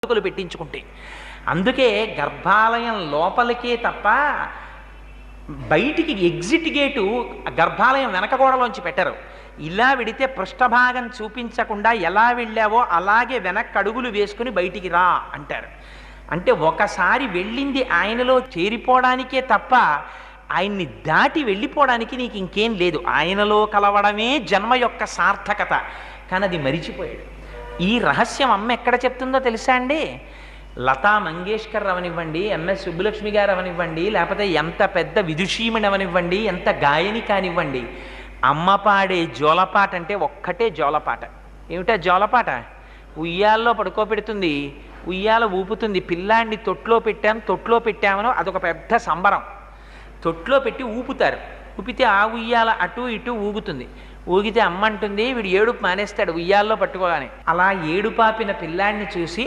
పుట్టుకలు పెట్టించుకుంటే. అందుకే గర్భాలయం లోపలికే తప్ప బయటికి ఎగ్జిట్ గేటు గర్భాలయం వెనక గోడలోంచి పెట్టరు. ఇలా వెడితే పృష్ఠభాగం చూపించకుండా ఎలా వెళ్ళావో అలాగే వెనక్కి అడుగులు వేసుకుని బయటికి రా అంటారు. అంటే ఒకసారి వెళ్ళింది ఆయనలో చేరిపోవడానికే తప్ప ఆయన్ని దాటి వెళ్ళిపోవడానికి నీకు ఇంకేం లేదు. ఆయనలో కలవడమే జన్మ యొక్క సార్థకత. కానీ అది మరిచిపోయాడు. ఈ రహస్యం అమ్మ ఎక్కడ చెప్తుందో తెలుసా అండి? లతా మంగేష్కర్ అవనివ్వండి, ఎంఎస్ సుబ్బులక్ష్మి గారు అవనివ్వండి, లేకపోతే ఎంత పెద్ద విదుషీమణి అవనివ్వండి, ఎంత గాయని కానివ్వండి, అమ్మ పాడే జోలపాట అంటే ఒక్కటే జోలపాట. ఏమిటా జోలపాట? ఉయ్యాల్లో పడుకోబెడుతుంది, ఉయ్యాల ఊపుతుంది, పిల్లాడిని తొట్లో పెట్టామనో అదొక పెద్ద సంబరం. తొట్లో పెట్టి ఊపుతారు, ఊపితే ఆ ఉయ్యాల అటు ఇటు ఊగుతుంది. ఊగితే అమ్మ అంటుంది వీడు ఏడుపు మానేస్తాడు ఉయ్యాల్లో పట్టుకోగానే. అలా ఏడుపాపిన పిల్లాడిని చూసి